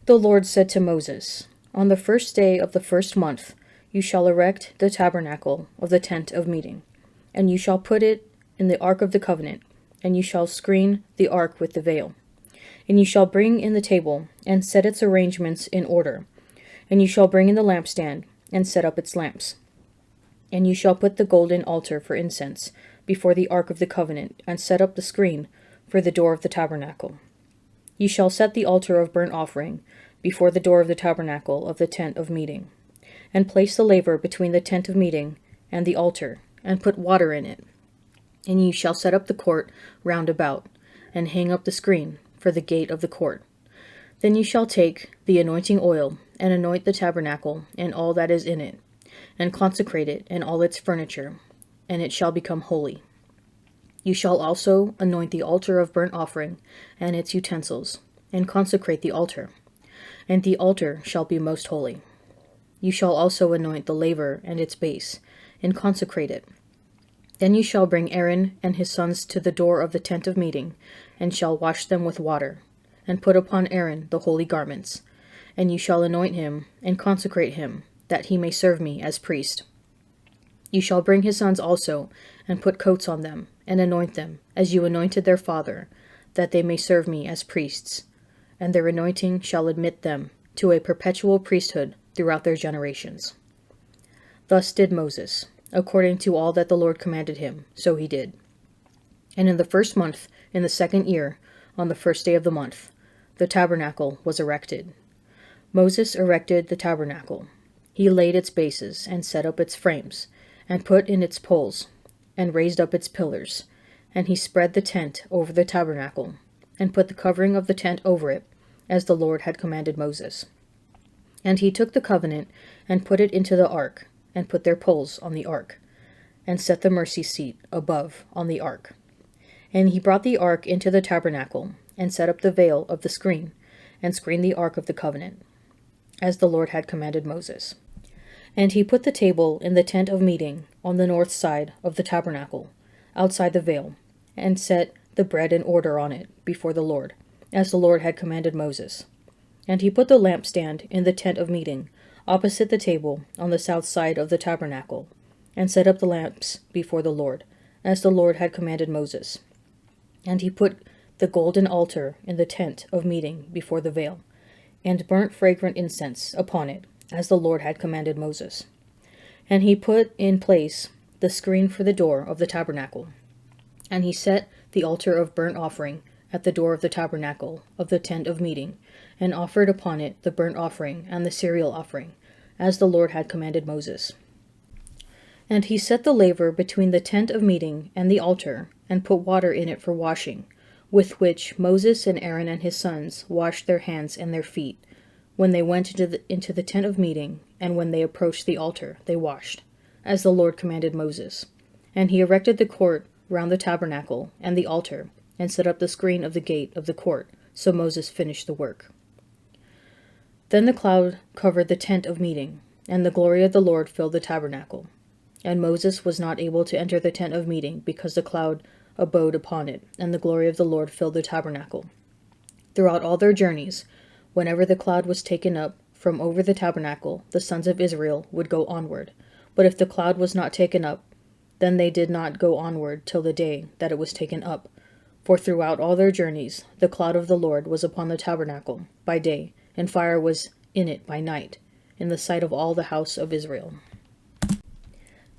The Lord said to Moses, On the first day of the first month you shall erect the tabernacle of the tent of meeting, and you shall put it in the ark of the covenant, and you shall screen the ark with the veil. And you shall bring in the table, and set its arrangements in order. And you shall bring in the lampstand, and set up its lamps. And you shall put the golden altar for incense before the ark of the covenant, and set up the screen for the door of the tabernacle. You shall set the altar of burnt offering before the door of the tabernacle of the tent of meeting, and place the laver between the tent of meeting and the altar, and put water in it. And you shall set up the court round about, and hang up the screen for the gate of the court. Then you shall take the anointing oil, and anoint the tabernacle and all that is in it, and consecrate it and all its furniture, and it shall become holy. You shall also anoint the altar of burnt offering and its utensils, and consecrate the altar, and the altar shall be most holy. You shall also anoint the laver and its base, and consecrate it. Then you shall bring Aaron and his sons to the door of the tent of meeting, and shall wash them with water, and put upon Aaron the holy garments. And you shall anoint him, and consecrate him, that he may serve me as priest. You shall bring his sons also, and put coats on them, and anoint them, as you anointed their father, that they may serve me as priests. And their anointing shall admit them to a perpetual priesthood throughout their generations. Thus did Moses. According to all that the Lord commanded him, so he did. And in the first month, in the second year, on the first day of the month, the tabernacle was erected. Moses erected the tabernacle. He laid its bases, and set up its frames, and put in its poles, and raised up its pillars. And he spread the tent over the tabernacle, and put the covering of the tent over it, as the Lord had commanded Moses. And he took the covenant, and put it into the ark, and put their poles on the ark, and set the mercy seat above on the ark. And he brought the ark into the tabernacle, and set up the veil of the screen, and screened the ark of the covenant, as the Lord had commanded Moses. And he put the table in the tent of meeting on the north side of the tabernacle, outside the veil, and set the bread in order on it before the Lord, as the Lord had commanded Moses. And he put the lampstand in the tent of meeting, opposite the table on the south side of the tabernacle, and set up the lamps before the Lord, as the Lord had commanded Moses. And he put the golden altar in the tent of meeting before the veil, and burnt fragrant incense upon it, as the Lord had commanded Moses. And he put in place the screen for the door of the tabernacle. And he set the altar of burnt offering at the door of the tabernacle of the tent of meeting, and offered upon it the burnt offering and the cereal offering, as the Lord had commanded Moses. And he set the laver between the tent of meeting and the altar, and put water in it for washing, with which Moses and Aaron and his sons washed their hands and their feet. When they went into the tent of meeting, and when they approached the altar, they washed, as the Lord commanded Moses. And he erected the court round the tabernacle and the altar, and set up the screen of the gate of the court, so Moses finished the work. Then the cloud covered the tent of meeting, and the glory of the Lord filled the tabernacle. And Moses was not able to enter the tent of meeting, because the cloud abode upon it, and the glory of the Lord filled the tabernacle. Throughout all their journeys, whenever the cloud was taken up from over the tabernacle, the sons of Israel would go onward. But if the cloud was not taken up, then they did not go onward till the day that it was taken up. For throughout all their journeys, the cloud of the Lord was upon the tabernacle by day, and fire was in it by night, in the sight of all the house of Israel.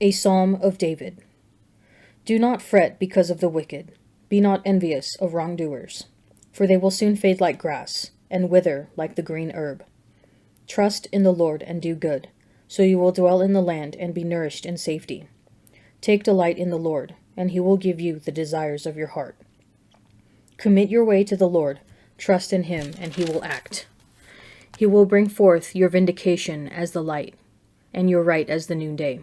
A Psalm of David. Do not fret because of the wicked. Be not envious of wrongdoers, for they will soon fade like grass, and wither like the green herb. Trust in the Lord and do good, so you will dwell in the land and be nourished in safety. Take delight in the Lord, and he will give you the desires of your heart. Commit your way to the Lord, trust in him, and he will act. He will bring forth your vindication as the light, and your right as the noonday.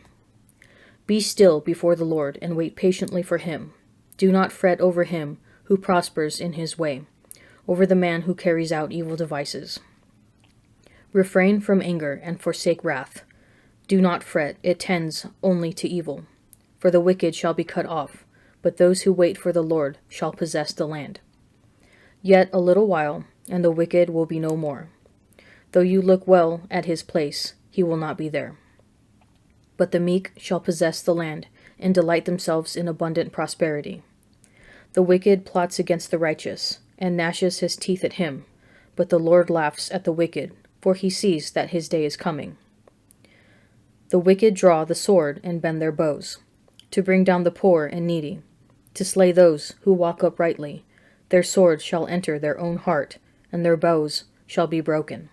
Be still before the Lord, and wait patiently for him. Do not fret over him who prospers in his way, over the man who carries out evil devices. Refrain from anger and forsake wrath. Do not fret, it tends only to evil. For the wicked shall be cut off, but those who wait for the Lord shall possess the land. Yet a little while, and the wicked will be no more. Though you look well at his place, he will not be there. But the meek shall possess the land, and delight themselves in abundant prosperity. The wicked plots against the righteous, and gnashes his teeth at him, but the Lord laughs at the wicked, for he sees that his day is coming. The wicked draw the sword and bend their bows, to bring down the poor and needy, to slay those who walk uprightly. Their sword shall enter their own heart, and their bows shall be broken.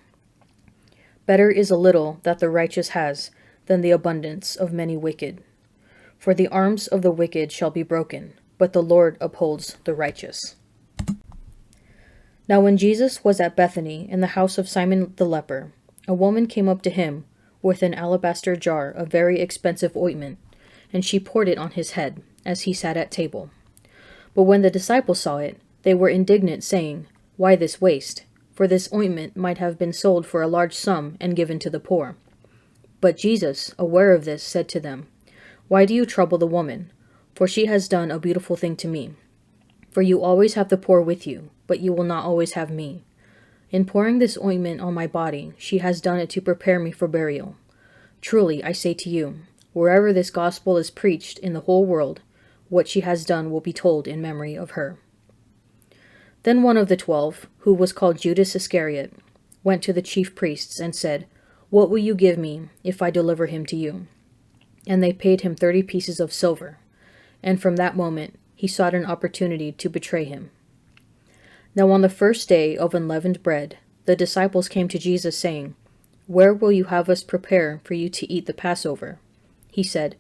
Better is a little that the righteous has than the abundance of many wicked. For the arms of the wicked shall be broken, but the Lord upholds the righteous. Now when Jesus was at Bethany in the house of Simon the leper, a woman came up to him with an alabaster jar of very expensive ointment, and she poured it on his head as he sat at table. But when the disciples saw it, they were indignant, saying, "Why this waste? For this ointment might have been sold for a large sum and given to the poor." But Jesus, aware of this, said to them, "Why do you trouble the woman? For she has done a beautiful thing to me. For you always have the poor with you, but you will not always have me. In pouring this ointment on my body, she has done it to prepare me for burial. Truly, I say to you, wherever this gospel is preached in the whole world, what she has done will be told in memory of her." Then one of the 12, who was called Judas Iscariot, went to the chief priests and said, "What will you give me if I deliver him to you?" And they paid him 30 pieces of silver. And from that moment he sought an opportunity to betray him. Now on the first day of unleavened bread, the disciples came to Jesus, saying, "Where will you have us prepare for you to eat the Passover?" He said,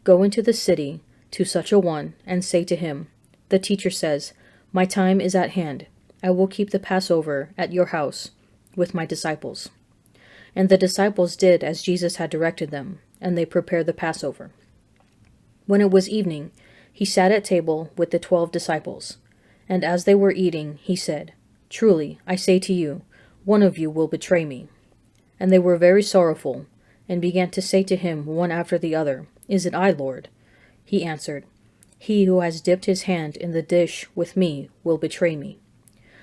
"Go into the city to such a one, and say to him, 'The teacher says, my time is at hand. I will keep the Passover at your house with my disciples.'" And the disciples did as Jesus had directed them, and they prepared the Passover. When it was evening, he sat at table with the 12 disciples. And as they were eating, he said, "Truly, I say to you, one of you will betray me." And they were very sorrowful, and began to say to him one after the other, "Is it I, Lord?" He answered, "He who has dipped his hand in the dish with me will betray me.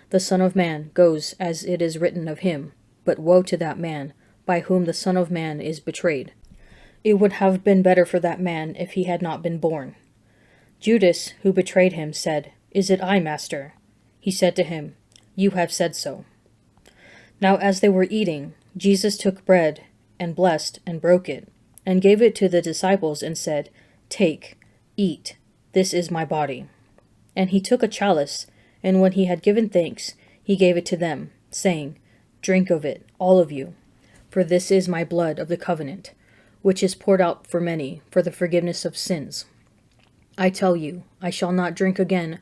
The Son of Man goes as it is written of him, but woe to that man by whom the Son of Man is betrayed. It would have been better for that man if he had not been born." Judas, who betrayed him, said, "Is it I, Master?" He said to him, "You have said so." Now as they were eating, Jesus took bread, and blessed, and broke it, and gave it to the disciples, and said, "Take, eat, this is my body." And he took a chalice, and when he had given thanks, he gave it to them, saying, "Drink of it, all of you, for this is my blood of the covenant, which is poured out for many for the forgiveness of sins. I tell you, I shall not drink again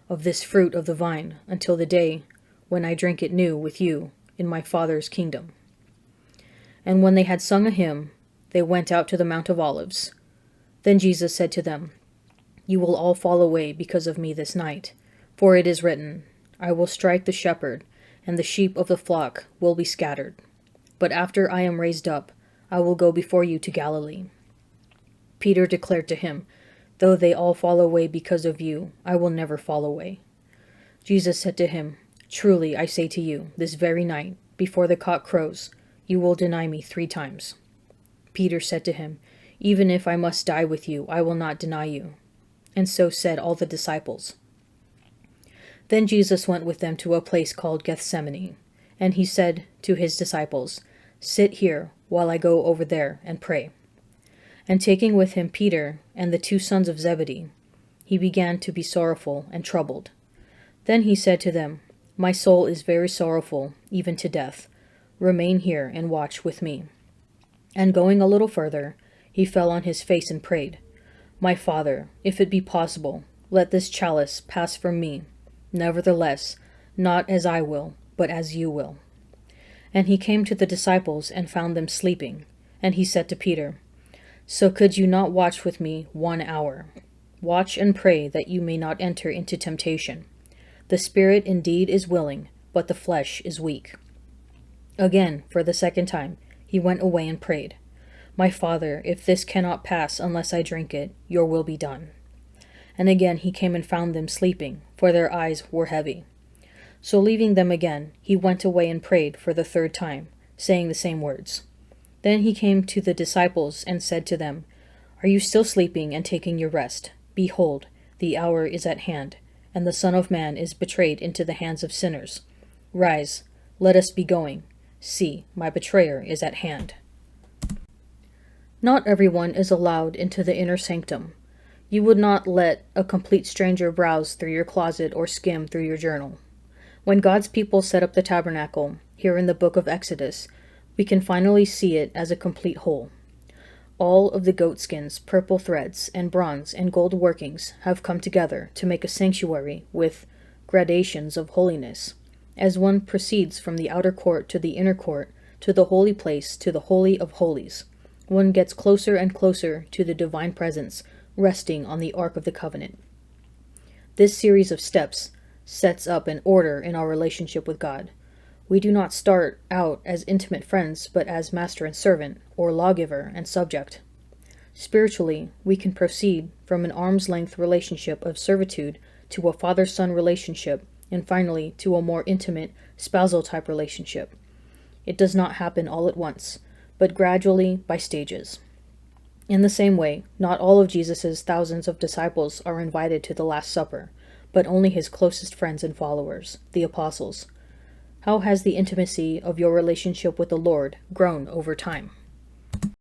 of this fruit of the vine until the day when I drink it new with you in my Father's kingdom." And when they had sung a hymn, they went out to the Mount of Olives. Then Jesus said to them, "You will all fall away because of me this night, for it is written, I will strike the shepherd, and the sheep of the flock will be scattered. But after I am raised up, I will go before you to Galilee." Peter declared to him, "Though they all fall away because of you, I will never fall away." Jesus said to him, "Truly I say to you, this very night, before the cock crows, you will deny me 3 times. Peter said to him, "Even if I must die with you, I will not deny you." And so said all the disciples. Then Jesus went with them to a place called Gethsemane, and he said to his disciples, "Sit here while I go over there and pray." And taking with him Peter and the 2 sons of Zebedee, he began to be sorrowful and troubled. Then he said to them, "My soul is very sorrowful, even to death. Remain here and watch with me." And going a little further, he fell on his face and prayed, "My Father, if it be possible, let this chalice pass from me. Nevertheless, not as I will, but as you will." And he came to the disciples and found them sleeping. And he said to Peter, "So could you not watch with me 1 hour? Watch and pray that you may not enter into temptation. The spirit indeed is willing, but the flesh is weak." Again, for the 2nd time, he went away and prayed, "My Father, if this cannot pass unless I drink it, your will be done." And again he came and found them sleeping, for their eyes were heavy. So leaving them again, he went away and prayed for the 3rd time, saying the same words. Then he came to the disciples and said to them, "Are you still sleeping and taking your rest? Behold, the hour is at hand, and the Son of Man is betrayed into the hands of sinners. Rise, let us be going. See, my betrayer is at hand." Not everyone is allowed into the inner sanctum. You would not let a complete stranger browse through your closet or skim through your journal. When God's people set up the tabernacle, here in the book of Exodus, we can finally see it as a complete whole. All of the goatskins, purple threads, and bronze and gold workings have come together to make a sanctuary with gradations of holiness. As one proceeds from the outer court to the inner court, to the holy place, to the Holy of Holies, one gets closer and closer to the divine presence resting on the Ark of the Covenant. This series of steps sets up an order in our relationship with God. We do not start out as intimate friends, but as master and servant, or lawgiver and subject. Spiritually, we can proceed from an arm's length relationship of servitude to a father-son relationship, and finally to a more intimate spousal-type relationship. It does not happen all at once, but gradually by stages. In the same way, not all of Jesus' thousands of disciples are invited to the Last Supper, but only his closest friends and followers, the apostles. How has the intimacy of your relationship with the Lord grown over time?